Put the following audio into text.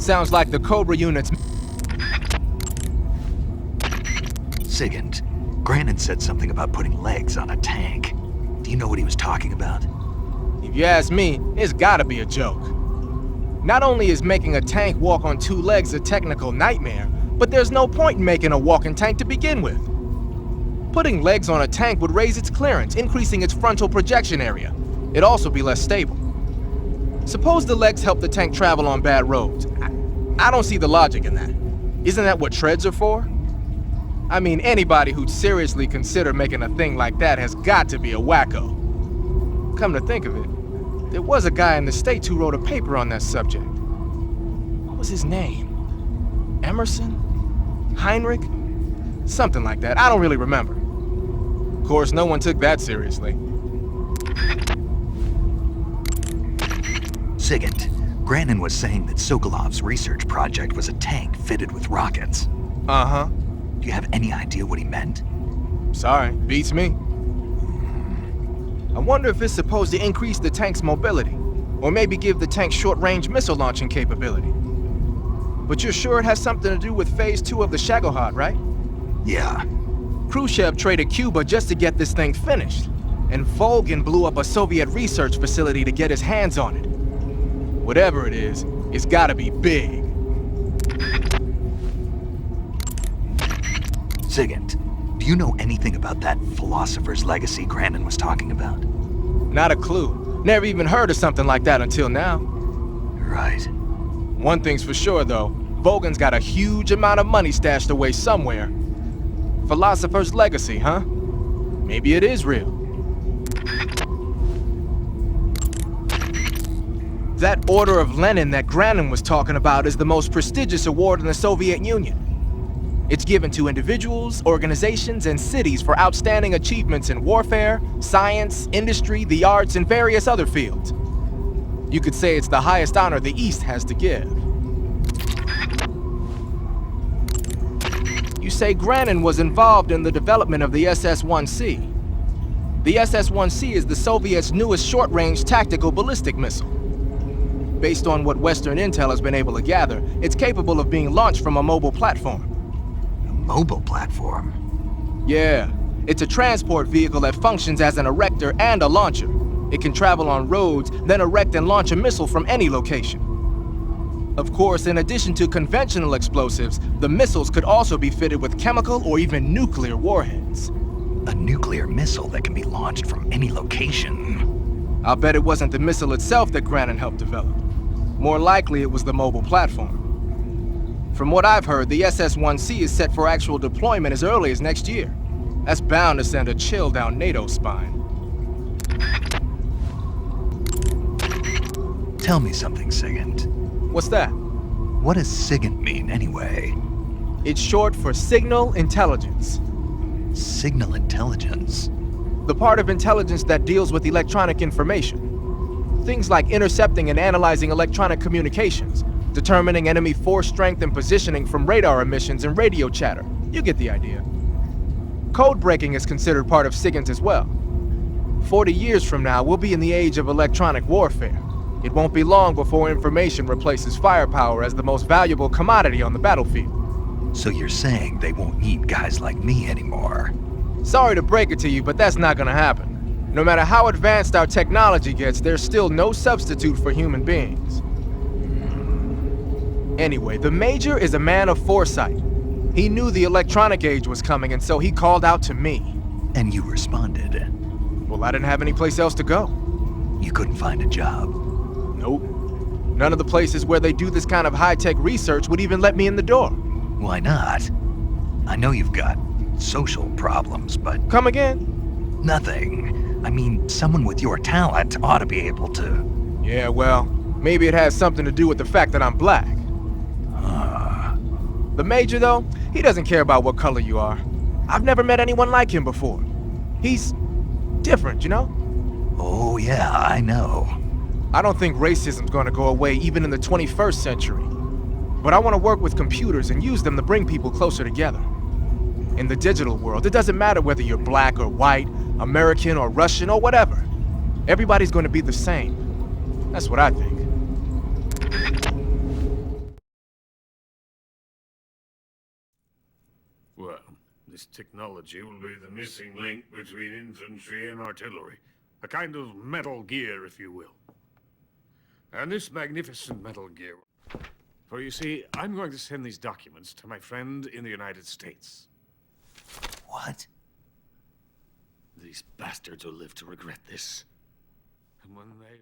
Sounds like the Cobra unit's... Sigint, Grannon said something about putting legs on a tank. Do you know what he was talking about? If you ask me, it's gotta be a joke. Not only is making a tank walk on two legs a technical nightmare, but there's no point in making a walking tank to begin with. Putting legs on a tank would raise its clearance, increasing its frontal projection area. It'd also be less stable. Suppose the legs help the tank travel on bad roads. I don't see the logic in that. Isn't that what treads are for? I mean, anybody who'd seriously consider making a thing like that has got to be a wacko. Come to think of it, there was a guy in the States who wrote a paper on that subject. What was his name? Emerson? Heinrich? Something like that. I don't really remember. Of course, no one took that seriously. Sigint, Grannon was saying that Sokolov's research project was a tank fitted with rockets. Uh-huh. Do you have any idea what he meant? Sorry, beats me. I wonder if it's supposed to increase the tank's mobility, or maybe give the tank short-range missile launching capability. But you're sure it has something to do with Phase 2 of the Shagohod, right? Yeah. Khrushchev traded Cuba just to get this thing finished, and Volgin blew up a Soviet research facility to get his hands on it. Whatever it is, it's gotta be big. Sigint, do you know anything about that philosopher's legacy Grannon was talking about? Not a clue. Never even heard of something like that until now. Right. One thing's for sure, though. Volgin's got a huge amount of money stashed away somewhere. Philosopher's legacy, huh? Maybe it is real. That Order of Lenin that Grannon was talking about is the most prestigious award in the Soviet Union. It's given to individuals, organizations, and cities for outstanding achievements in warfare, science, industry, the arts, and various other fields. You could say it's the highest honor the East has to give. You say Grannon was involved in the development of the SS-1C. The SS-1C is the Soviets' newest short-range tactical ballistic missile. Based on what Western intel has been able to gather, it's capable of being launched from a mobile platform. Mobile platform? Yeah, it's a transport vehicle that functions as an erector and a launcher. It can travel on roads, then erect and launch a missile from any location. Of course, in addition to conventional explosives, the missiles could also be fitted with chemical or even nuclear warheads. A nuclear missile that can be launched from any location. I'll bet it wasn't the missile itself that Grannon helped develop. More likely, it was the mobile platform. From what I've heard, the SS-1C is set for actual deployment as early as next year. That's bound to send a chill down NATO's spine. Tell me something, Sigint. What's that? What does Sigint mean, anyway? It's short for Signal Intelligence. Signal intelligence? The part of intelligence that deals with electronic information. Things like intercepting and analyzing electronic communications, determining enemy force strength and positioning from radar emissions and radio chatter. You get the idea. Code breaking is considered part of Sigint as well. 40 years from now, we'll be in the age of electronic warfare. It won't be long before information replaces firepower as the most valuable commodity on the battlefield. So you're saying they won't need guys like me anymore? Sorry to break it to you, but that's not gonna happen. No matter how advanced our technology gets, there's still no substitute for human beings. Anyway, the Major is a man of foresight. He knew the electronic age was coming, and so he called out to me. And you responded? Well, I didn't have any place else to go. You couldn't find a job? Nope. None of the places where they do this kind of high-tech research would even let me in the door. Why not? I know you've got social problems, but... Come again? Nothing. I mean, someone with your talent ought to be able to... Yeah, well, maybe it has something to do with the fact that I'm black. The Major, though, he doesn't care about what color you are. I've never met anyone like him before. He's different, you know? Oh, yeah, I know. I don't think racism's gonna go away even in the 21st century. But I want to work with computers and use them to bring people closer together. In the digital world, it doesn't matter whether you're black or white, American or Russian or whatever. Everybody's going to be the same. That's what I think. This technology will be the missing link between infantry and artillery. A kind of Metal Gear, if you will. And this magnificent Metal Gear... For you see, I'm going to send these documents to my friend in the United States. What? These bastards will live to regret this. And when they...